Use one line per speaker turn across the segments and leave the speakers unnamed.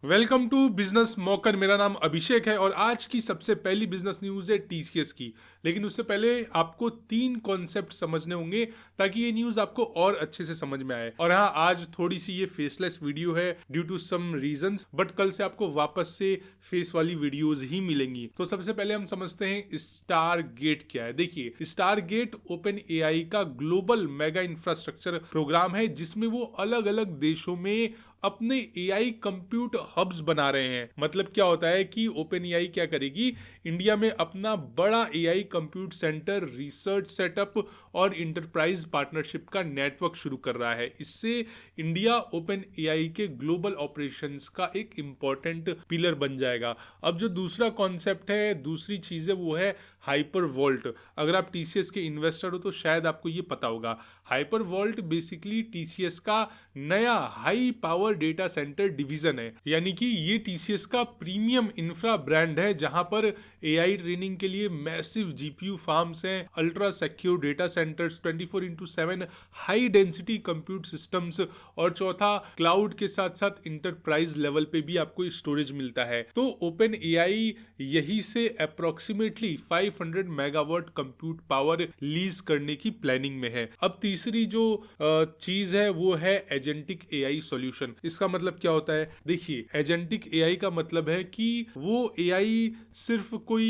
Welcome to business मॉकर। मेरा नाम अभिषेक है और आज की सबसे पहली बिजनेस न्यूज़ है टीसीएस की। लेकिन उससे पहले आपको 3 कॉन्सेप्ट समझने होंगे ताकि ये न्यूज़ आपको और अच्छे से समझ में आए। और हाँ, आज थोड़ी सी ये फेसलेस वीडियो है due to some reasons, but कल से आपको वापस से फेस वाली वीडियोज ही मिलेंगी। तो सबसे पहले हम समझते हैं स्टार गेट क्या है। देखिए, स्टार गेट ओपन एआई का ग्लोबल मेगा इंफ्रास्ट्रक्चर प्रोग्राम है जिसमें वो अलग अलग देशों में अपने एआई कंप्यूट हब्स बना रहे हैं। मतलब क्या होता है कि ओपन एआई क्या करेगी, इंडिया में अपना बड़ा AI compute centre, research setup और इंटरप्राइज पार्टनरशिप का नेटवर्क शुरू कर रहा है। इससे इंडिया ओपन एआई के ग्लोबल ऑपरेशंस का एक इंपॉर्टेंट पिलर बन जाएगा। अब जो दूसरा कॉन्सेप्ट है, दूसरी चीज है, वो है हाइपर वॉल्ट। अगर आप टीसीएस के इन्वेस्टर हो तो शायद आपको ये पता होगा। हाइपर वॉल्ट बेसिकली टीसीएस का नया high power data centre division है। यानी कि ये टीसीएस का प्रीमियम इंफ्रा ब्रांड है जहां पर एआई ट्रेनिंग के लिए मैसिव जीपीयू फार्म्स हैं, ultra secure data centres, 24/7 high density compute systems और चौथा क्लाउड के साथ साथ इंटरप्राइज लेवल पे भी आपको स्टोरेज मिलता है। तो ओपन एआई यही से approximately 500 megawatt compute power lease करने की प्लानिंग में है। अब तीसरी जो चीज है वो है एजेंटिक एआई सॉल्यूशन। इसका मतलब क्या होता है? देखिए, एजेंटिक एआई का मतलब है कि वो एआई सिर्फ कोई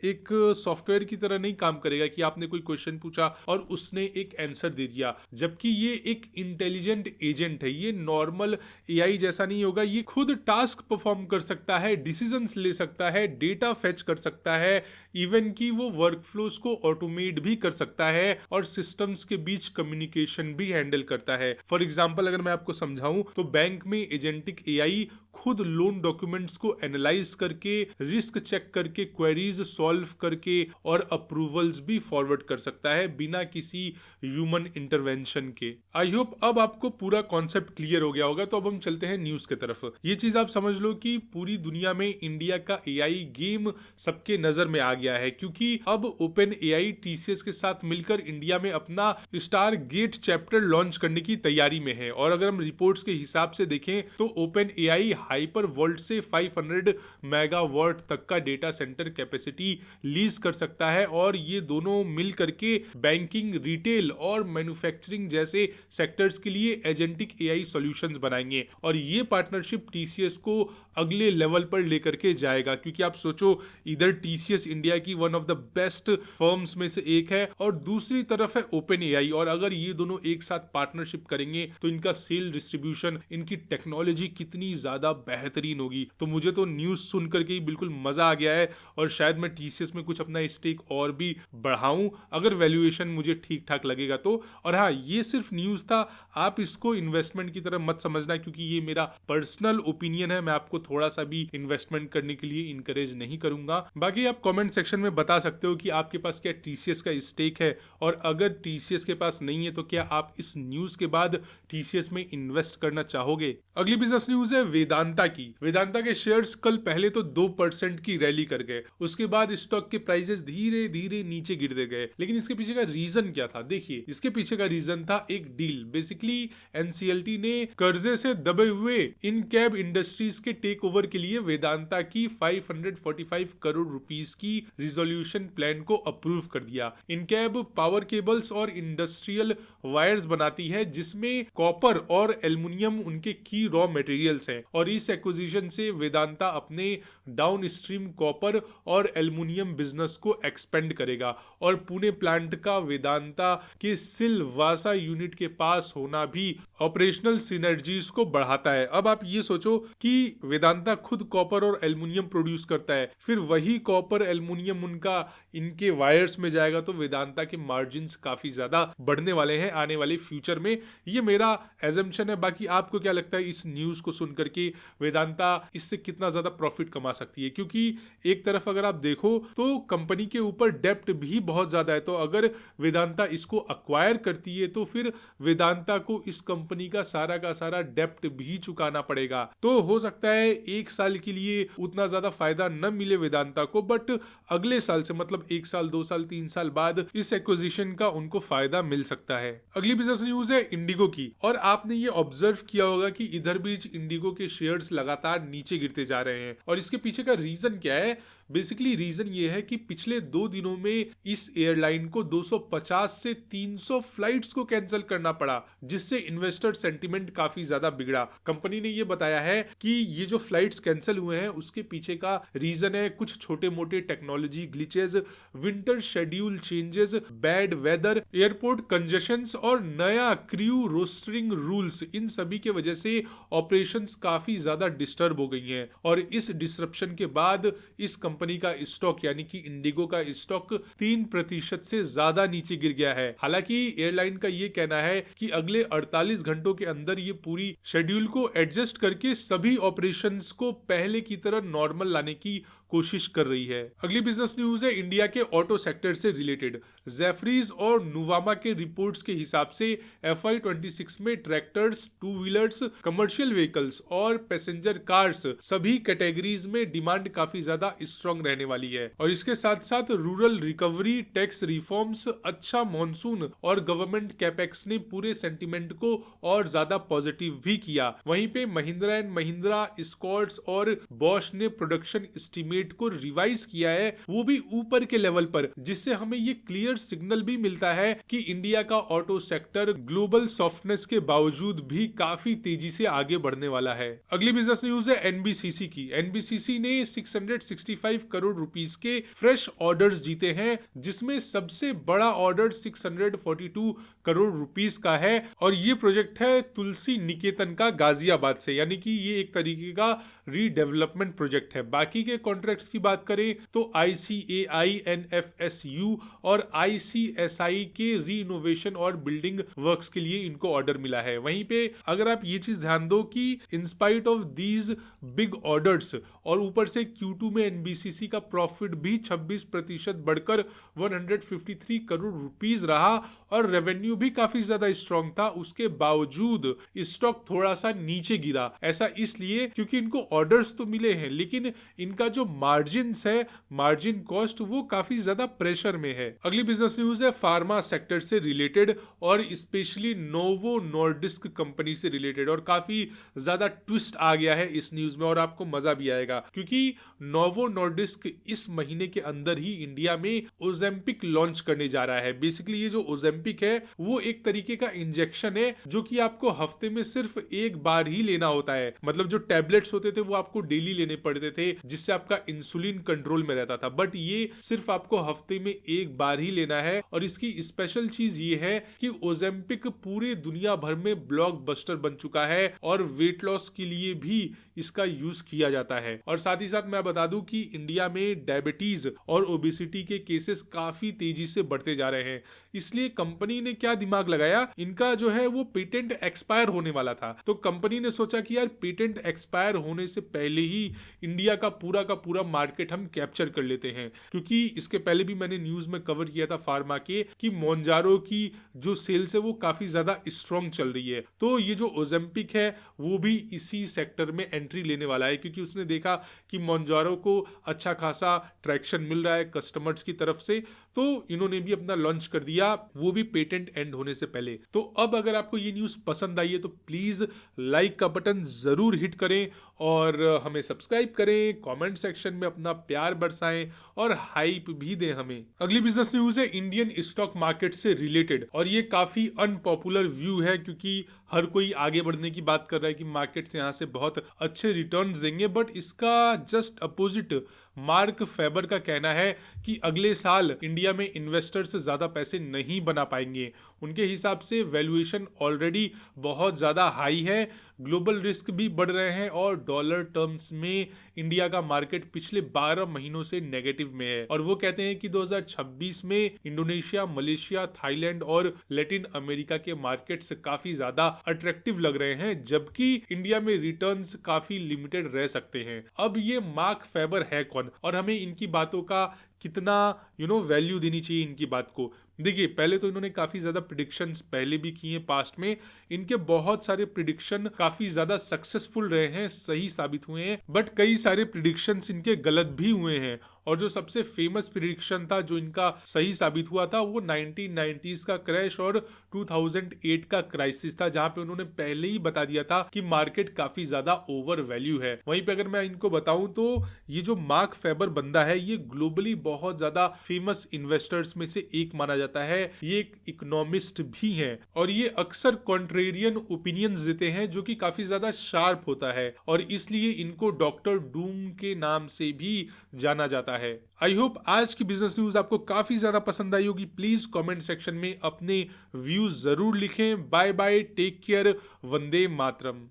एक सॉफ्टवेयर की तरह नहीं काम करेगा कि आपने कोई क्वेश्चन पूछा और उसने एक आंसर दे दिया, जबकि ये एक इंटेलिजेंट एजेंट है। ये नॉर्मल एआई जैसा नहीं होगा। ये खुद टास्क परफॉर्म कर सकता है, डिसीजंस ले सकता है, डेटा फेच कर सकता है, इवन कि वो वर्कफ्लोज को ऑटोमेट भी कर सकता है और सिस्टम्स के बीच कम्युनिकेशन भी हैंडल करता है। फॉर एग्जांपल, अगर मैं आपको समझाऊं तो बैंक में एजेंटिक एआई खुद लोन डॉक्यूमेंट्स को एनालाइज करके, रिस्क चेक करके, क्वेरीज सॉल्व करके और अप्रूवल्स भी फॉरवर्ड कर सकता है बिना किसी ह्यूमन इंटरवेंशन के। आई होप अब आपको पूरा कॉन्सेप्ट क्लियर हो गया होगा। तो अब हम चलते हैं न्यूज की तरफ। ये चीज आप समझ लो कि पूरी दुनिया में इंडिया का एआई गेम सबके नजर में आ गया है, क्योंकि अब ओपन एआई टीसीएस के साथ मिलकर इंडिया में अपना स्टार गेट चैप्टर लॉन्च करने की तैयारी में है। और अगर हम रिपोर्ट्स के हिसाब से देखें तो ओपन एआई हाइपर वोल्ट से 500 मेगावाट तक का डेटा सेंटर कैपेसिटी लीज कर सकता है और ये दोनों मिल करके बैंकिंग, रिटेल और मैन्युफैक्चरिंग जैसे सेक्टर्स के लिए एजेंटिक एआई सॉल्यूशंस बनाएंगे। और ये पार्टनरशिप टीसीएस को अगले लेवल पर लेकर के जाएगा, क्योंकि आप सोचो, इधर टीसीएस इंडिया की one of the best firms में से एक है और दूसरी तरफ है ओपन एआई। और अगर ये दोनों एक साथ पार्टनरशिप करेंगे तो इनका सेल डिस्ट्रीब्यूशन, इनकी टेक्नोलॉजी कितनी ज्यादा बेहतरीन होगी। तो मुझे तो न्यूज सुन करके ही बिल्कुल मजा आ गया है और शायद मैं टीसीएस में कुछ अपना स्टेक और भी बढ़ाऊं अगर वैल्यूएशन मुझे ठीक ठाक लगेगा तो। और हाँ, ये सिर्फ न्यूज था, आप इसको इन्वेस्टमेंट की तरह मत समझना, क्योंकि ये मेरा पर्सनल ओपिनियन है। मैं आपको थोड़ा सा भी इन्वेस्टमेंट करने के लिए इनकरेज नहीं करूंगा। बाकी आप कमेंट सेक्शन में बता सकते हो कि आपके पास क्या टीसीएस का स्टेक है, और अगर टीसीएस के पास नहीं है तो क्या आप इस न्यूज के बाद टीसीएस में इन्वेस्ट करना चाहोगे। अगली बिजनेस न्यूज है वेदांता की। वेदांता के शेयर्स कल पहले तो 2% की रैली कर गए, उसके बाद स्टॉक के प्राइसेस धीरे धीरे नीचे गिरते गए। लेकिन इसके पीछे का रीजन क्या था? देखिए, इसके पीछे का रीजन था एक डील। बेसिकली एनसीएलटी ने कर्जे से दबे हुए इन कैब इंडस्ट्रीज के टेक ओवर के लिए वेदांता की 545 करोड़ रुपीस की रिजोल्यूशन प्लान को अप्रूव कर दिया। इनकैब पावर केबल्स और इंडस्ट्रियल वायर्स बनाती है जिसमें कॉपर और एल्युमिनियम उनके की रॉ मटेरियल्स हैं। और इस एक्विजिशन से वेदांता अपने डाउनस्ट्रीम कॉपर और एल्युमिनियम बिजनेस को एक्सपेंड करेगा। और पुणे प्लांट का वेदांता के सिलवासा यूनिट के पास होना भी ऑपरेशनल सिनर्जीज को बढ़ाता है। अब आप ये सोचो कि वेदांता खुद कॉपर और एल्युमिनियम प्रोड्यूस करता है, फिर वही कॉपर एल्युमिनियम उनका इनके वायर्स में जाएगा, तो वेदांता के मार्जिन्स काफी ज्यादा बढ़ने वाले हैं आने वाले फ्यूचर में। ये मेरा एजम्पशन है। बाकी आपको क्या लगता है इस न्यूज को सुन करके वेदांता इससे कितना ज्यादा प्रॉफिट कमा सकती है? क्योंकि एक तरफ अगर आप देखो तो कंपनी के ऊपर डेप्ट भी बहुत ज्यादा है। तो अगर वेदांता इसको अक्वायर करती है तो फिर वेदांता को इस कंपनी का सारा डेप्ट भी चुकाना पड़ेगा। तो हो सकता है 1 साल के लिए उतना ज्यादा फायदा न मिले वेदांता को, बट अगले साल से, मतलब 1 साल, 2 साल, 3 साल बाद इस एक्विजिशन का उनको फायदा मिल सकता है। अगली बिजनेस न्यूज है इंडिगो की। और आपने ये ऑब्जर्व किया होगा कि इधर बीच इंडिगो के शेयर्स लगातार नीचे गिरते जा रहे हैं। और इसके पीछे का रीजन क्या है? बेसिकली रीजन ये है कि पिछले 2 दिनों में इस एयरलाइन को 250 से 300 फ्लाइट्स को कैंसिल करना पड़ा, जिससे इन्वेस्टर सेंटिमेंट काफी ज्यादा बिगड़ा। कंपनी ने ये बताया है कि ये जो फ्लाइट्स कैंसिल हुए हैं उसके पीछे का रीजन है कुछ छोटे मोटे technology glitches, winter schedule changes, bad weather, airport congestions और नया क्रू रोस्टरिंग रूल्स। इन सभी के वजह से ऑपरेशंस काफी ज्यादा डिस्टर्ब हो गई हैं और इस डिसरप्शन के बाद इस कंपनी का स्टॉक यानी कि इंडिगो का स्टॉक 3% से ज्यादा नीचे गिर गया है। हालांकि एयरलाइन का ये कहना है कि अगले 48 घंटों के अंदर ये पूरी शेड्यूल को एडजस्ट करके सभी ऑपरेशंस को पहले की तरह नॉर्मल लाने की कोशिश कर रही है। अगली बिजनेस न्यूज है इंडिया के ऑटो सेक्टर से रिलेटेड। जेफरीज और नुवामा के रिपोर्ट्स के हिसाब से FY26 में tractors, two wheelers, commercial vehicles और पैसेंजर कार्स सभी कैटेगरीज में डिमांड काफी ज्यादा स्ट्रॉन्ग रहने वाली है। और इसके साथ साथ रूरल रिकवरी, टैक्स रिफॉर्म्स, अच्छा मॉनसून और गवर्नमेंट कैपेक्स ने पूरे सेंटिमेंट को और ज्यादा पॉजिटिव भी किया। वहीं पे महिंद्रा एंड महिंद्रा, स्कॉट्स और बॉश ने प्रोडक्शन एस्टीमेट को रिवाइज किया है, वो भी ऊपर के लेवल पर, जिससे हमें ये क्लियर सिग्नल भी मिलता है कि इंडिया का ऑटो सेक्टर ग्लोबल सॉफ्टनेस के बावजूद भी काफी तेजी से आगे बढ़ने वाला है। अगली बिजनेस न्यूज है एनबीसीसी की। एनबीसीसी ने 665 करोड़ रुपीस के फ्रेश ऑर्डर्स जीते हैं, जिसमें सबसे बड़ा ऑर्डर 642 करोड़ रुपीस का है और ये प्रोजेक्ट है तुलसी निकेतन का गाजियाबाद से, यानी कि ये एक तरीके का रीडेवलपमेंट प्रोजेक्ट है। बाकी के कॉन्ट्रैक्ट्स की बात करें तो ICAI, NFSU और ICSI के रीइनोवेशन और बिल्डिंग वर्क्स के लिए इनको ऑर्डर मिला है। वहीं पे अगर आप ये चीज ध्यान दो कि in spite of these big orders और ऊपर से Q2 में एनबीसीसी का प्रॉफिट भी 26% बढ़कर 153 करोड़ रुपीस रहा और रेवेन्यू भी काफी ज्यादा स्ट्रॉन्ग था, उसके बावजूद स्टॉक थोड़ा सा नीचे गिरा। ऐसा इसलिए क्योंकि इनको ऑर्डर्स तो मिले हैं लेकिन इनका जो मार्जिन्स है, मार्जिन कॉस्ट, वो काफी ज्यादा प्रेशर में है। अगली बिजनेस न्यूज है फार्मा सेक्टर से रिलेटेड और स्पेशली नोवो नॉर्डिस्क कंपनी से रिलेटेड। और काफी ज्यादा ट्विस्ट आ गया है इस न्यूज में और आपको मजा भी आएगा क्योंकि नोवो नॉर्डिस्क इस महीने के अंदर ही इंडिया में ओजेम्पिक लॉन्च करने जा रहा है। बेसिकली ये जो ओजेम्पिक है वो एक तरीके का इंजेक्शन है जो कि आपको हफ्ते में सिर्फ एक बार ही लेना होता है। मतलब जो टैबलेट्स होते थे वो आपको डेली लेने पड़ते थे जिससे आपका इंसुलिन कंट्रोल में रहता था, बट ये सिर्फ आपको हफ्ते में एक बार ही लेना है। और इसकी स्पेशल चीज ये है कि ओजेम्पिक पूरे दुनिया भर में ब्लॉकबस्टर बन चुका है और वेट लॉस के लिए भी इसका यूज किया जाता है। और साथ ही साथ मैं बता दूं कि इंडिया में डायबिटीज और ओबेसिटी के केसेस काफी तेजी से बढ़ते जा रहे हैं, इसलिए कंपनी ने क्या दिमाग लगाया, इनका जो है वो पेटेंट एक्सपायर होने वाला था, तो कंपनी ने सोचा कि यार पेटेंट एक्सपायर होने से पहले ही इंडिया का पूरा मार्केट हम कैप्चर कर लेते हैं। क्योंकि इसके पहले भी मैंने न्यूज में कवर किया था फार्मा के कि मोन्जारो की जो सेल्स है वो काफी ज्यादा स्ट्रॉन्ग चल रही है, तो ये जो ओजेम्पिक है वो भी इसी सेक्टर में एंट्री लेने वाला है क्योंकि उसने देखा कि मोन्जारो को अच्छा खासा ट्रैक्शन मिल रहा है कस्टमर्स की तरफ से, तो इन्होंने भी अपना लॉन्च कर दिया, वो भी पेटेंट एंड होने से पहले। तो अब अगर आपको ये न्यूज पसंद आई है तो प्लीज लाइक का बटन जरूर हिट करें और हमें सब्सक्राइब करें, कमेंट सेक्शन में अपना प्यार बरसाएं और हाइप भी दें हमें। अगली बिजनेस न्यूज है इंडियन स्टॉक मार्केट से रिलेटेड और ये काफी अनपॉपुलर व्यू है क्योंकि हर कोई आगे बढ़ने की बात कर रहा है कि मार्केट्स यहाँ से बहुत अच्छे रिटर्न्स देंगे, बट इसका जस्ट अपोजिट मार्क फेबर का कहना है कि अगले साल इंडिया में इन्वेस्टर्स ज्यादा पैसे नहीं बना पाएंगे। उनके हिसाब से वैल्यूएशन ऑलरेडी बहुत ज्यादा हाई है, ग्लोबल रिस्क भी बढ़ रहे हैं और डॉलर टर्म्स में इंडिया का मार्केट पिछले 12 महीनों से नेगेटिव में है। और वो कहते हैं कि 2026 में इंडोनेशिया, मलेशिया, थाईलैंड और लैटिन अमेरिका के मार्केट्स काफी ज्यादा अट्रैक्टिव लग रहे हैं, जबकि इंडिया में रिटर्न्स काफी लिमिटेड रह सकते हैं। अब ये मार्क फेबर है कौन और हमें इनकी बातों का कितना वैल्यू देनी चाहिए इनकी बात को? देखिए, पहले तो इन्होंने काफी ज्यादा प्रिडिक्शंस पहले भी किए हैं पास्ट में, इनके बहुत सारे प्रिडिक्शन काफी ज्यादा सक्सेसफुल रहे हैं, सही साबित हुए हैं, बट कई सारे प्रिडिक्शंस इनके गलत भी हुए हैं और जो सबसे फेमस प्रिडिक्शन था जो इनका सही साबित हुआ था वो 1990s का क्रैश और 2008 का क्राइसिस था, जहां पे उन्होंने पहले ही बता दिया था कि मार्केट काफी ज्यादा ओवर वैल्यू है। वहीं पे अगर मैं इनको बताऊं तो ये जो मार्क फेबर बंदा है ये ग्लोबली बहुत ज्यादा फेमस इन्वेस्टर्स में से एक माना जाता है। ये एक इकोनॉमिस्ट भी है और ये अक्सर कॉन्ट्रेरियन ओपिनियंस देते हैं जो कि काफी ज्यादा शार्प होता है और इसलिए इनको डॉक्टर डूम के नाम से भी जाना जाता है। आई होप आज की बिजनेस न्यूज आपको काफी ज्यादा पसंद आई होगी। प्लीज कमेंट सेक्शन में अपने व्यूज जरूर लिखें। Bye bye, take care, Vande Mataram.